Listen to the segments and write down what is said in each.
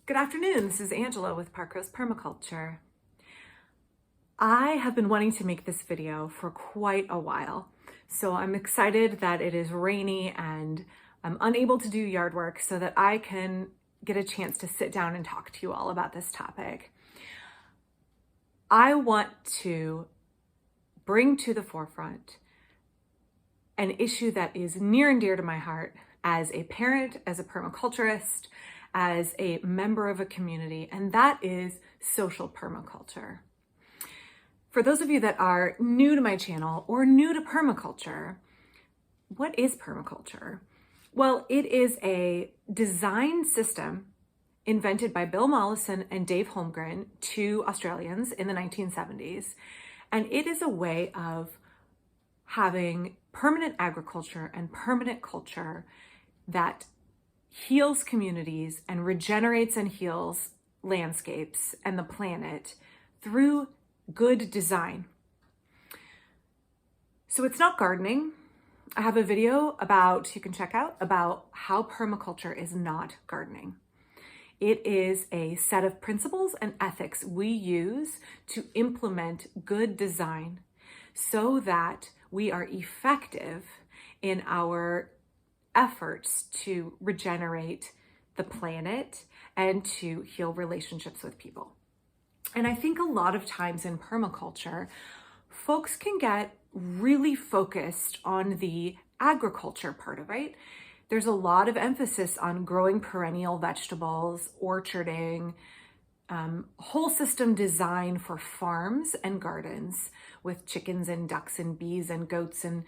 Good afternoon, this is Angela with Social Permaculture. I have been wanting to make this video for quite a while, so I'm excited that it is rainy and I'm unable to do yard work so that I can get a chance to sit down and talk to you all about this topic. I want to bring to the forefront an issue that is near and dear to my heart as a parent, as a permaculturist, as a member of a community, and that is social permaculture. For those of you that are new to my channel or new to permaculture, what is permaculture? Well, it is a design system invented by Bill Mollison and Dave Holmgren, two Australians in the 1970s, and it is a way of having permanent agriculture and permanent culture that heals communities and regenerates and heals landscapes and the planet through good design. So it's not gardening. I have a video you can check out about how permaculture is not gardening. It is a set of principles and ethics we use to implement good design so that we are effective in our efforts to regenerate the planet and to heal relationships with people. And I think a lot of times in permaculture, folks can get really focused on the agriculture part of it. There's a lot of emphasis on growing perennial vegetables, orcharding, whole system design for farms and gardens with chickens and ducks and bees and goats, and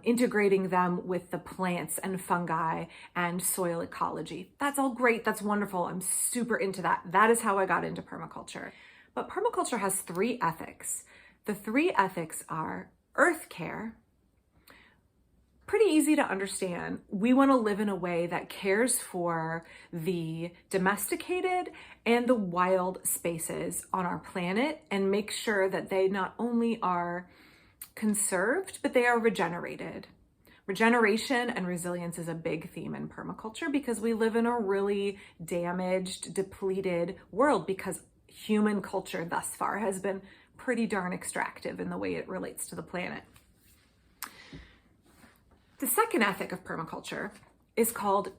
integrating them with the plants and fungi and soil ecology. That's all great. That's wonderful. I'm super into that. That is how I got into permaculture. But permaculture has three ethics. The three ethics are earth care. Pretty easy to understand. We want to live in a way that cares for the domesticated and the wild spaces on our planet and make sure that they not only are conserved, but they are regenerated. Regeneration and resilience is a big theme in permaculture because we live in a really damaged, depleted world because human culture thus far has been pretty darn extractive in the way it relates to the planet. The second ethic of permaculture is called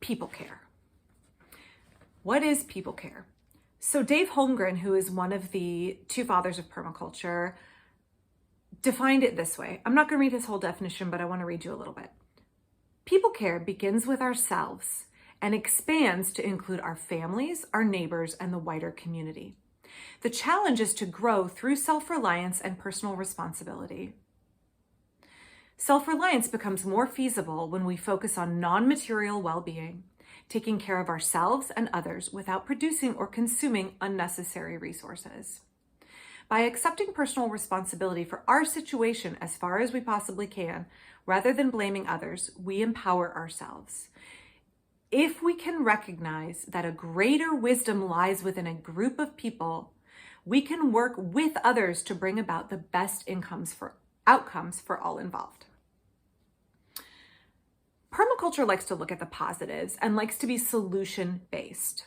people care. What is people care? So Dave Holmgren, who is one of the two fathers of permaculture, defined it this way. I'm not going to read his whole definition, but I want to read you a little bit. People care begins with ourselves and expands to include our families, our neighbors, and the wider community. The challenge is to grow through self-reliance and personal responsibility. Self-reliance becomes more feasible when we focus on non-material well-being, taking care of ourselves and others without producing or consuming unnecessary resources. By accepting personal responsibility for our situation as far as we possibly can, rather than blaming others, we empower ourselves. If we can recognize that a greater wisdom lies within a group of people, we can work with others to bring about the best outcomes for all involved. Permaculture likes to look at the positives and likes to be solution-based.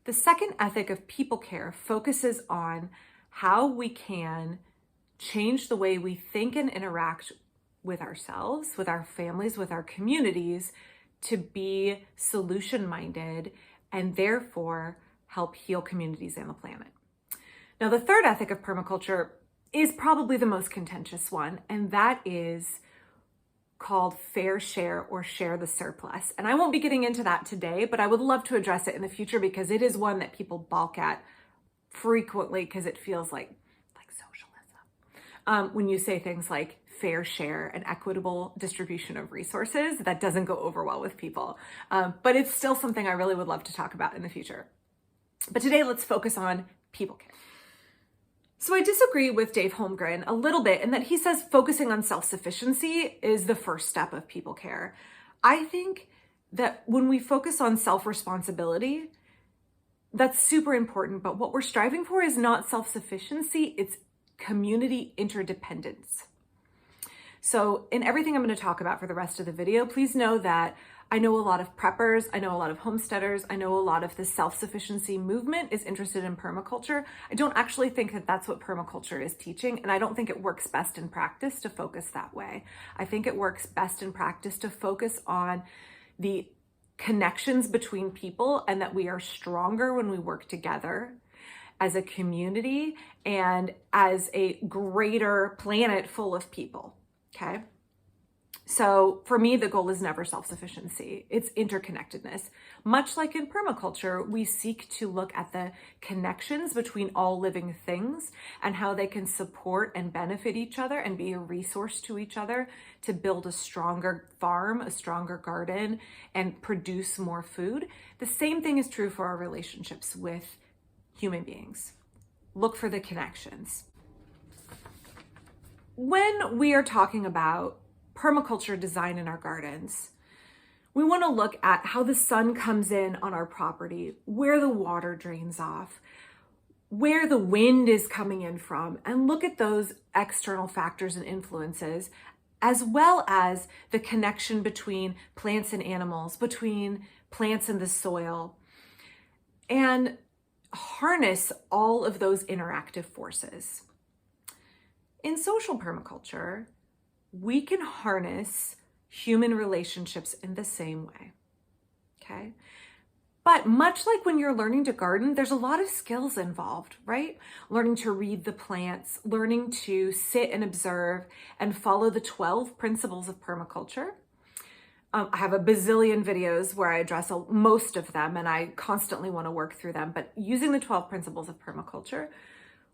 The second ethic of people care focuses on how we can change the way we think and interact with ourselves, with our families, with our communities, to be solution-minded and therefore help heal communities and the planet. Now, the third ethic of permaculture is probably the most contentious one, and that is called fair share or share the surplus. And I won't be getting into that today, but I would love to address it in the future because it is one that people balk at frequently because it feels like socialism. When you say things like fair share and equitable distribution of resources, that doesn't go over well with people. But it's still something I really would love to talk about in the future. But today, let's focus on people care. So I disagree with Dave Holmgren a little bit in that he says focusing on self-sufficiency is the first step of people care. I think that when we focus on self-responsibility, that's super important, but what we're striving for is not self-sufficiency, it's community interdependence. So in everything I'm going to talk about for the rest of the video, please know that I know a lot of preppers, I know a lot of homesteaders, I know a lot of the self-sufficiency movement is interested in permaculture. I don't actually think that that's what permaculture is teaching, and I don't think it works best in practice to focus that way. I think it works best in practice to focus on the connections between people, and that we are stronger when we work together as a community and as a greater planet full of people, okay? So for me, the goal is never self-sufficiency. It's interconnectedness. Much like in permaculture, we seek to look at the connections between all living things and how they can support and benefit each other and be a resource to each other to build a stronger farm, a stronger garden, and produce more food. The same thing is true for our relationships with human beings. Look for the connections. When we are talking about permaculture design in our gardens, we want to look at how the sun comes in on our property, where the water drains off, where the wind is coming in from, and look at those external factors and influences, as well as the connection between plants and animals, between plants and the soil, and harness all of those interactive forces. In social permaculture, we can harness human relationships in the same way, okay? But much like when you're learning to garden, there's a lot of skills involved, right? Learning to read the plants, learning to sit and observe and follow the 12 principles of permaculture. I have a bazillion videos where I address most of them, and I constantly want to work through them. But using the 12 principles of permaculture,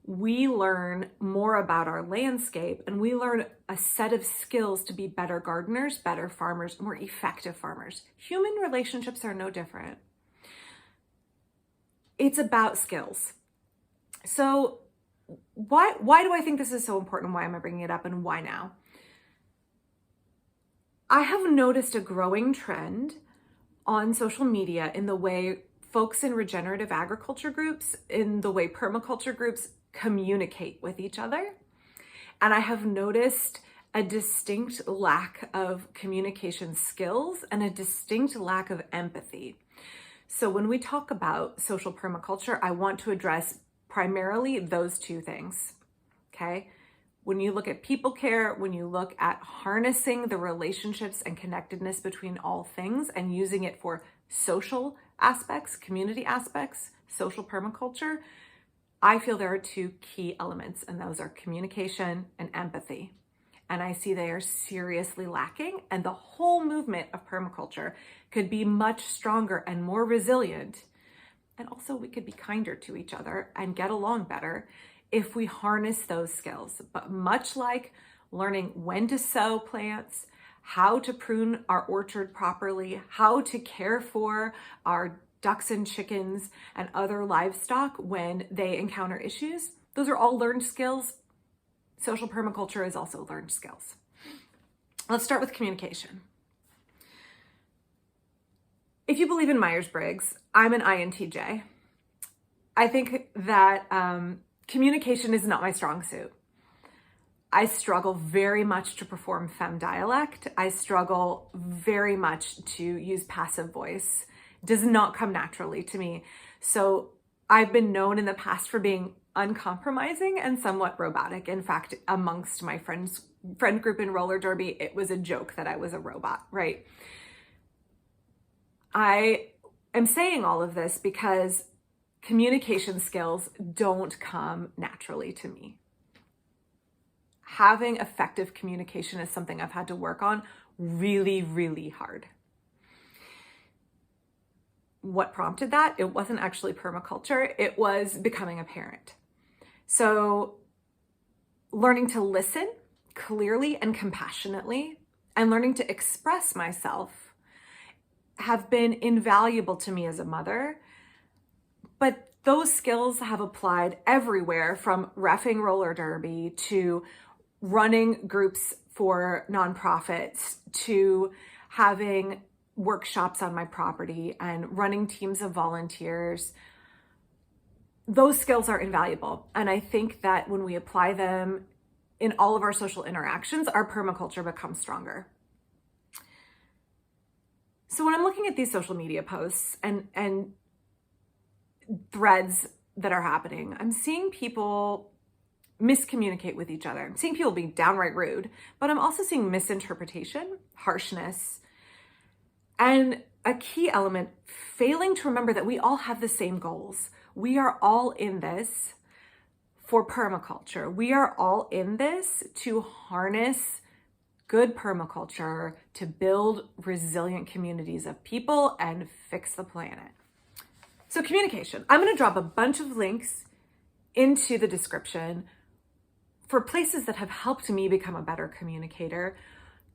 we learn more about our landscape, and we learn a set of skills to be better gardeners, better farmers, more effective farmers. Human relationships are no different. It's about skills. So why do I think this is so important? Why am I bringing it up, and why now? I have noticed a growing trend on social media in the way folks in regenerative agriculture groups, in the way permaculture groups communicate with each other. And I have noticed a distinct lack of communication skills and a distinct lack of empathy. So when we talk about social permaculture, I want to address primarily those two things, okay? When you look at people care, when you look at harnessing the relationships and connectedness between all things and using it for social aspects, community aspects, social permaculture, I feel there are two key elements, and those are communication and empathy. And I see they are seriously lacking, and the whole movement of permaculture could be much stronger and more resilient. And also we could be kinder to each other and get along better if we harness those skills. But much like learning when to sow plants, how to prune our orchard properly, how to care for our ducks and chickens and other livestock when they encounter issues, those are all learned skills. Social permaculture is also learned skills. Let's start with communication. If you believe in Myers-Briggs, I'm an INTJ. I think that communication is not my strong suit. I struggle very much to perform femme dialect. I struggle very much to use passive voice. Does not come naturally to me. So I've been known in the past for being uncompromising and somewhat robotic. In fact, amongst my friend group in roller derby, it was a joke that I was a robot, right? I am saying all of this because communication skills don't come naturally to me. Having effective communication is something I've had to work on really, really hard. What prompted that? It wasn't actually permaculture. It was becoming a parent. So learning to listen clearly and compassionately and learning to express myself have been invaluable to me as a mother. But those skills have applied everywhere, from reffing roller derby to running groups for nonprofits to having workshops on my property and running teams of volunteers. Those skills are invaluable. And I think that when we apply them in all of our social interactions, our permaculture becomes stronger. So when I'm looking at these social media posts and threads that are happening, I'm seeing people miscommunicate with each other. I'm seeing people be downright rude, but I'm also seeing misinterpretation, harshness, and a key element, failing to remember that we all have the same goals. We are all in this for permaculture. We are all in this to harness good permaculture, to build resilient communities of people and fix the planet. So communication. I'm going to drop a bunch of links into the description for places that have helped me become a better communicator,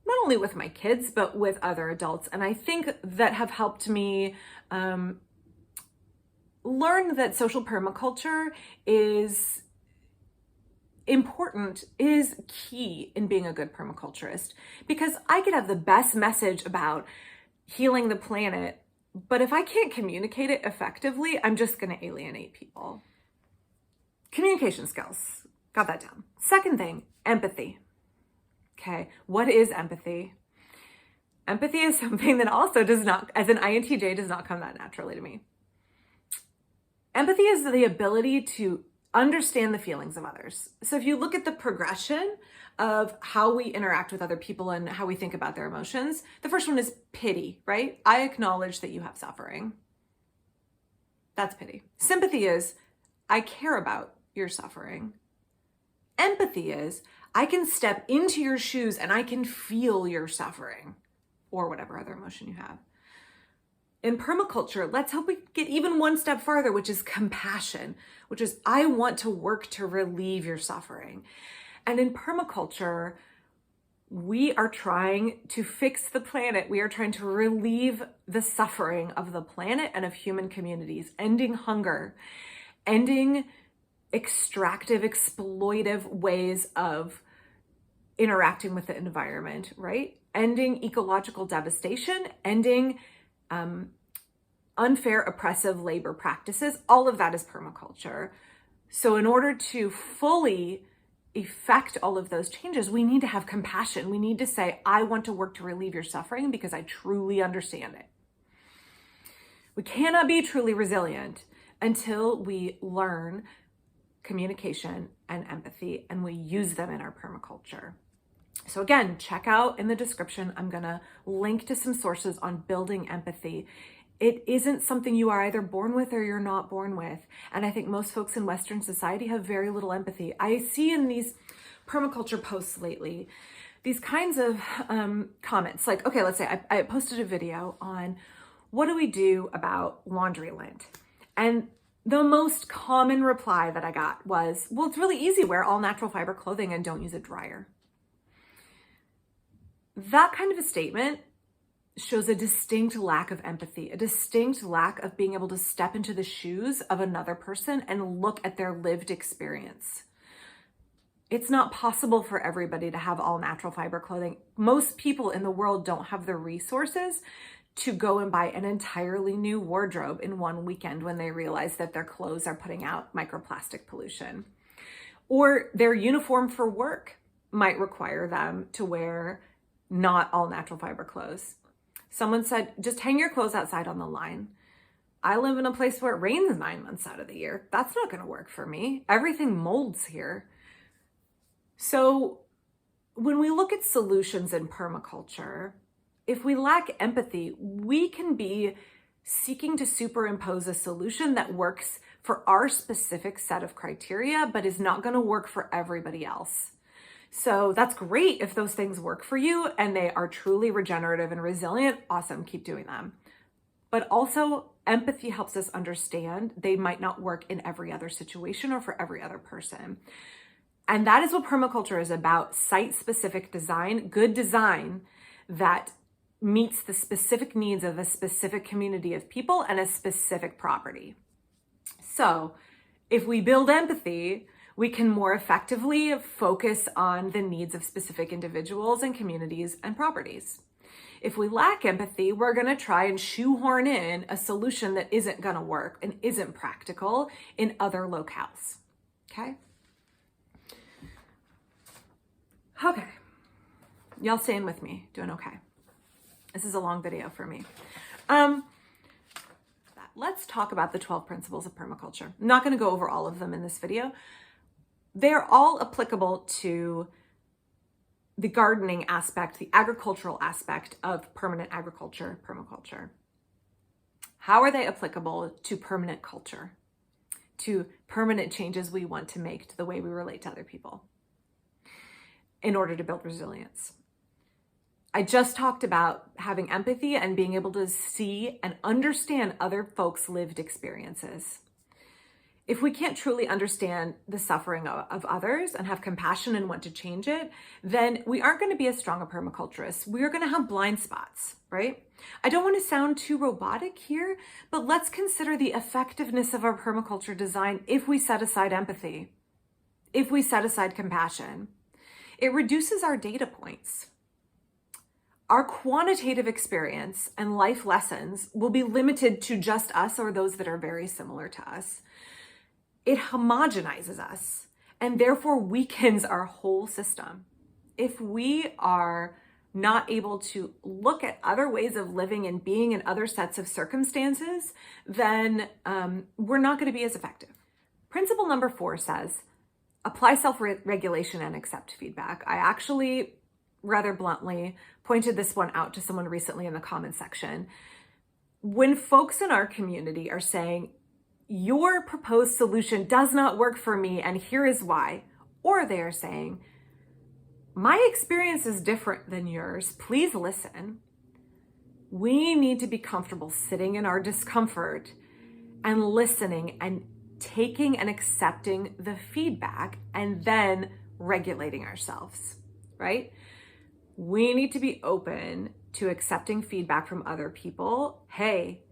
not only with my kids, but with other adults. And I think that have helped me learn that social permaculture is important, is key in being a good permaculturist, because I could have the best message about healing the planet, but if I can't communicate it effectively, I'm just going to alienate people. Communication skills, got that down. Second thing, empathy. Okay, what is empathy? Empathy is something that also does not, as an INTJ, does not come that naturally to me. Empathy is the ability to understand the feelings of others. So if you look at the progression of how we interact with other people and how we think about their emotions, the first one is pity, right? I acknowledge that you have suffering. That's pity. Sympathy is, I care about your suffering. Empathy is, I can step into your shoes and I can feel your suffering, or whatever other emotion you have. In permaculture, let's hope we get even one step farther, which is compassion, which is I want to work to relieve your suffering. And in permaculture, we are trying to fix the planet. We are trying to relieve the suffering of the planet and of human communities, ending hunger, ending extractive, exploitive ways of interacting with the environment, right? Ending ecological devastation, ending unfair, oppressive labor practices. All of that is permaculture. So in order to fully effect all of those changes, we need to have compassion. We need to say, I want to work to relieve your suffering because I truly understand it. We cannot be truly resilient until we learn communication and empathy and we use them in our permaculture. So again, check out in the description, I'm gonna link to some sources on building empathy. It isn't something you are either born with or you're not born with. And I think most folks in Western society have very little empathy. I see in these permaculture posts lately, these kinds of comments like, okay, let's say I posted a video on what do we do about laundry lint? And the most common reply that I got was, well, it's really easy, wear all natural fiber clothing and don't use a dryer. That kind of a statement shows a distinct lack of empathy, a distinct lack of being able to step into the shoes of another person and look at their lived experience. It's not possible for everybody to have all natural fiber clothing. Most people in the world don't have the resources to go and buy an entirely new wardrobe in one weekend when they realize that their clothes are putting out microplastic pollution. Or their uniform for work might require them to wear not all natural fiber clothes. Someone said, just hang your clothes outside on the line. I live in a place where it rains 9 months out of the year. That's not going to work for me. Everything molds here. So when we look at solutions in permaculture, if we lack empathy, we can be seeking to superimpose a solution that works for our specific set of criteria, but is not going to work for everybody else. So that's great if those things work for you and they are truly regenerative and resilient. Awesome, keep doing them. But also empathy helps us understand they might not work in every other situation or for every other person. And that is what permaculture is about, site-specific design, good design that meets the specific needs of a specific community of people and a specific property. So if we build empathy, we can more effectively focus on the needs of specific individuals and communities and properties. If we lack empathy, we're going to try and shoehorn in a solution that isn't going to work and isn't practical in other locales. Okay? Okay. Y'all staying with me? Doing okay. This is a long video for me. Let's talk about the 12 principles of permaculture. I'm not going to go over all of them in this video. They're all applicable to the gardening aspect, the agricultural aspect of permanent agriculture, permaculture. How are they applicable to permanent culture, to permanent changes we want to make to the way we relate to other people in order to build resilience? I just talked about having empathy and being able to see and understand other folks' lived experiences. If we can't truly understand the suffering of others and have compassion and want to change it, then we aren't going to be as strong a permaculturist. We are going to have blind spots, right? I don't want to sound too robotic here, but let's consider the effectiveness of our permaculture design if we set aside empathy, if we set aside compassion. It reduces our data points. Our quantitative experience and life lessons will be limited to just us or those that are very similar to us. It homogenizes us and therefore weakens our whole system. If we are not able to look at other ways of living and being in other sets of circumstances, then we're not going to be as effective. Principle number 4 says, apply self-regulation and accept feedback. I actually rather bluntly pointed this one out to someone recently in the comment section. When folks in our community are saying, your proposed solution does not work for me and here is why, or they are saying, my experience is different than yours, please listen. We need to be comfortable sitting in our discomfort and listening and taking and accepting the feedback and then regulating ourselves, right? We need to be open to accepting feedback from other people. Hey,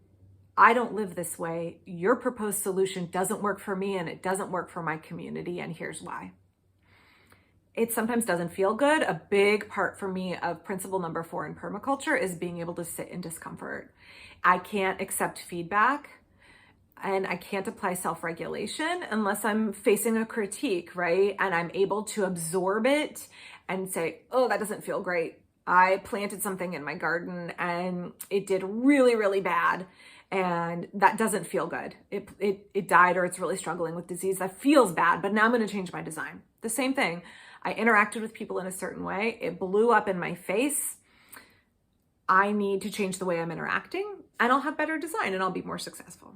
I don't live this way. Your proposed solution doesn't work for me and it doesn't work for my community, and here's why. It sometimes doesn't feel good. A big part for me of principle number 4 in permaculture is being able to sit in discomfort. I can't accept feedback and I can't apply self-regulation unless I'm facing a critique, right? And I'm able to absorb it and say, oh, that doesn't feel great. I planted something in my garden and it did really, really bad. And that doesn't feel good. It died or it's really struggling with disease. That feels bad, but now I'm going to change my design. The same thing. I interacted with people in a certain way. It blew up in my face. I need to change the way I'm interacting and I'll have better design and I'll be more successful.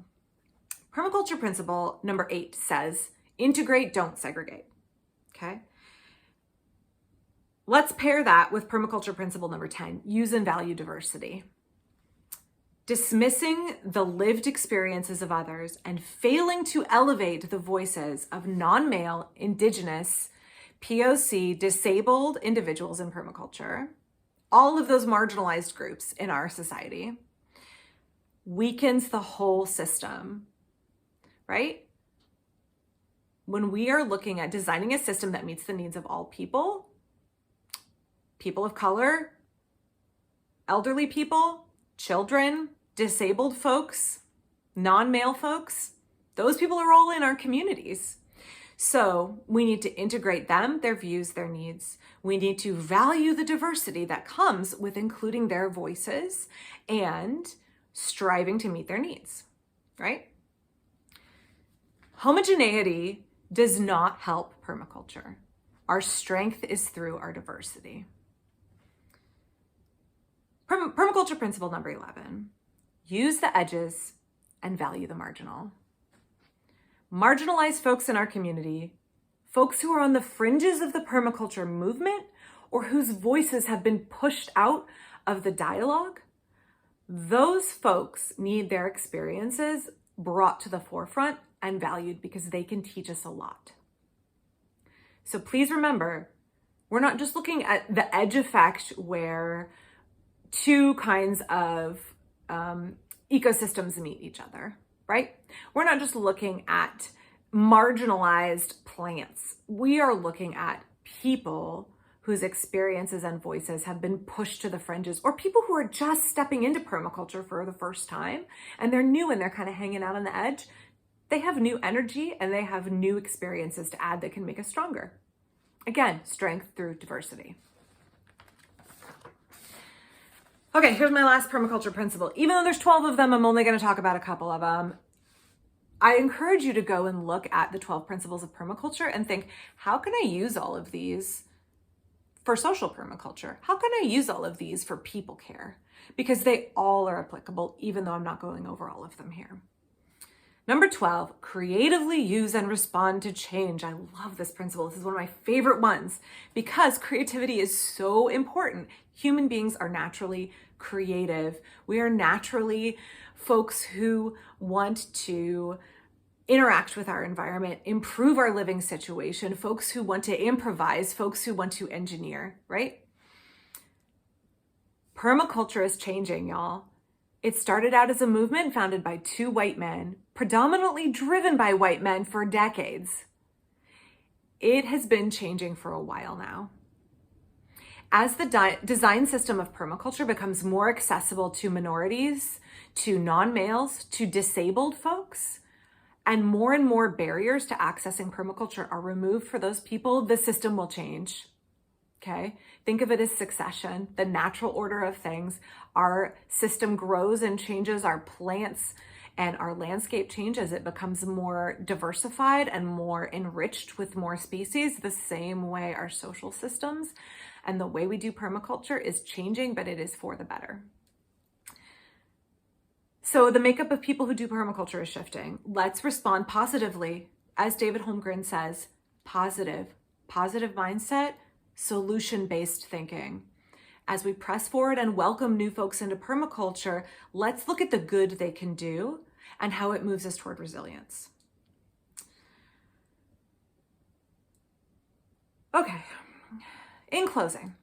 Permaculture principle number 8 says, integrate, don't segregate. Okay. Let's pair that with permaculture principle number 10, use and value diversity. Dismissing the lived experiences of others and failing to elevate the voices of non-male, indigenous, POC, disabled individuals in permaculture, all of those marginalized groups in our society, weakens the whole system, right? When we are looking at designing a system that meets the needs of all people, people of color, elderly people, children, disabled folks, non-male folks, those people are all in our communities. So we need to integrate them, their views, their needs. We need to value the diversity that comes with including their voices and striving to meet their needs, right? Homogeneity does not help permaculture. Our strength is through our diversity. Permaculture principle number 11, use the edges and value the marginal. Marginalized folks in our community, folks who are on the fringes of the permaculture movement or whose voices have been pushed out of the dialogue, those folks need their experiences brought to the forefront and valued because they can teach us a lot. So please remember, we're not just looking at the edge effect where two kinds of ecosystems meet each other, right? We're not just looking at marginalized plants. We are looking at people whose experiences and voices have been pushed to the fringes, or people who are just stepping into permaculture for the first time and they're new and they're kind of hanging out on the edge. They have new energy and they have new experiences to add that can make us stronger. Again, strength through diversity. Okay, here's my last permaculture principle. Even though there's 12 of them, I'm only going to talk about a couple of them. I encourage you to go and look at the 12 principles of permaculture and think, how can I use all of these for social permaculture? How can I use all of these for people care? Because they all are applicable, even though I'm not going over all of them here. Number 12, creatively use and respond to change. I love this principle. This is one of my favorite ones because creativity is so important. Human beings are naturally creative. We are naturally folks who want to interact with our environment, improve our living situation, folks who want to improvise, folks who want to engineer, right? Permaculture is changing, y'all. It started out as a movement founded by two white men, predominantly driven by white men for decades. It has been changing for a while now. As the design system of permaculture becomes more accessible to minorities, to non-males, to disabled folks, and more barriers to accessing permaculture are removed for those people, the system will change. Okay? Think of it as succession, the natural order of things. Our system grows and changes, our plants and our landscape changes. It becomes more diversified and more enriched with more species, the same way our social systems and the way we do permaculture is changing, but it is for the better. So the makeup of people who do permaculture is shifting. Let's respond positively. As David Holmgren says, positive mindset, solution-based thinking. As we press forward and welcome new folks into permaculture, let's look at the good they can do and how it moves us toward resilience. Okay, in closing,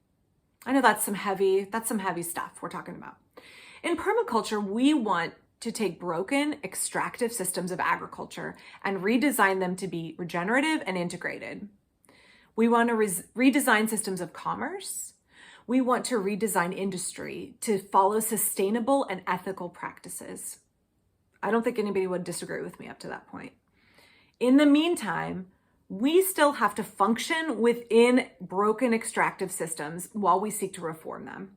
I know that's some heavy stuff we're talking about. In permaculture, we want to take broken, extractive systems of agriculture and redesign them to be regenerative and integrated. We want to redesign systems of commerce. We want to redesign industry to follow sustainable and ethical practices. I don't think anybody would disagree with me up to that point. In the meantime, we still have to function within broken extractive systems while we seek to reform them.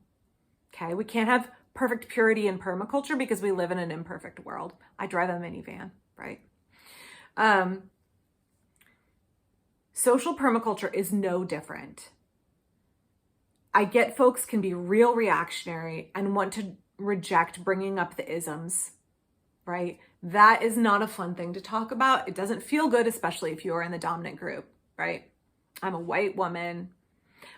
Okay, we can't have perfect purity in permaculture because we live in an imperfect world. I drive a minivan, right? Social permaculture is no different. I get folks can be real reactionary and want to reject bringing up the isms, right? That is not a fun thing to talk about. It doesn't feel good, especially if you are in the dominant group, right? I'm a white woman.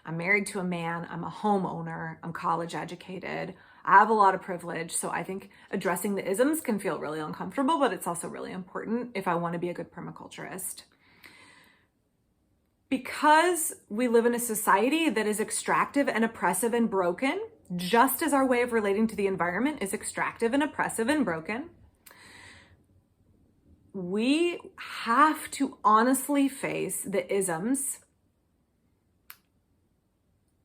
I'm married to a man. I'm a homeowner. I'm college educated. I have a lot of privilege. So I think addressing the isms can feel really uncomfortable, but it's also really important if I want to be a good permaculturist. Because we live in a society that is extractive and oppressive and broken, just as our way of relating to the environment is extractive and oppressive and broken, we have to honestly face the isms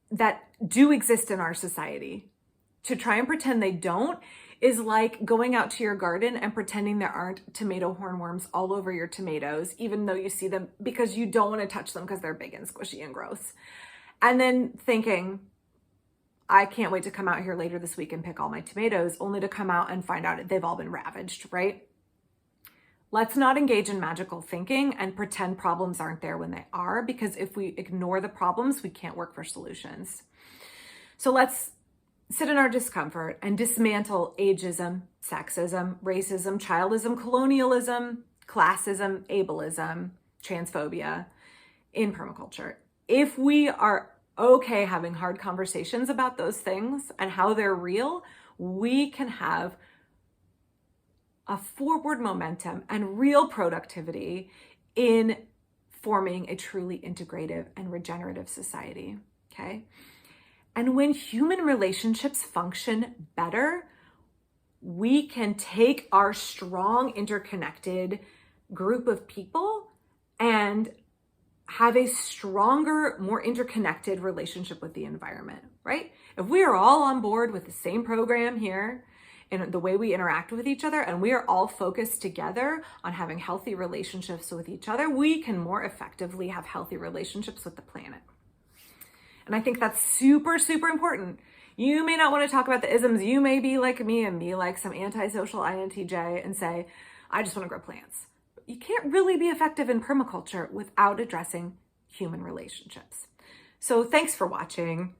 that do exist in our society. To try and pretend they don't is like going out to your garden and pretending there aren't tomato hornworms all over your tomatoes, even though you see them, because you don't want to touch them because they're big and squishy and gross. And then thinking, I can't wait to come out here later this week and pick all my tomatoes, only to come out and find out they've all been ravaged, right? Let's not engage in magical thinking and pretend problems aren't there when they are, because if we ignore the problems, we can't work for solutions. So let's sit in our discomfort and dismantle ageism, sexism, racism, childism, colonialism, classism, ableism, transphobia in permaculture. If we are okay having hard conversations about those things and how they're real, we can have a forward momentum and real productivity in forming a truly integrative and regenerative society, okay? And when human relationships function better, we can take our strong, interconnected group of people and have a stronger, more interconnected relationship with the environment, right? If we are all on board with the same program here and the way we interact with each other, and we are all focused together on having healthy relationships with each other, we can more effectively have healthy relationships with the planet. And I think that's super, super important. You may not want to talk about the isms. You may be like me and be like some antisocial INTJ and say, I just want to grow plants. But you can't really be effective in permaculture without addressing human relationships. So thanks for watching.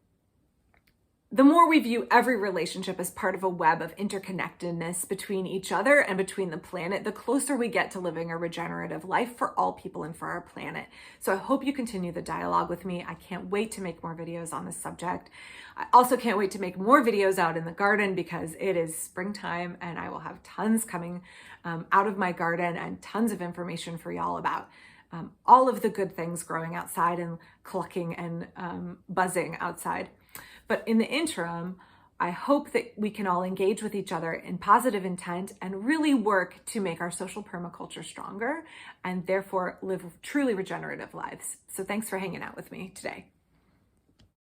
The more we view every relationship as part of a web of interconnectedness between each other and between the planet, the closer we get to living a regenerative life for all people and for our planet. So I hope you continue the dialogue with me. I can't wait to make more videos on this subject. I also can't wait to make more videos out in the garden because it is springtime and I will have tons coming out of my garden and tons of information for y'all about all of the good things growing outside and clucking and buzzing outside. But in the interim, I hope that we can all engage with each other in positive intent and really work to make our social permaculture stronger and therefore live truly regenerative lives. So thanks for hanging out with me today.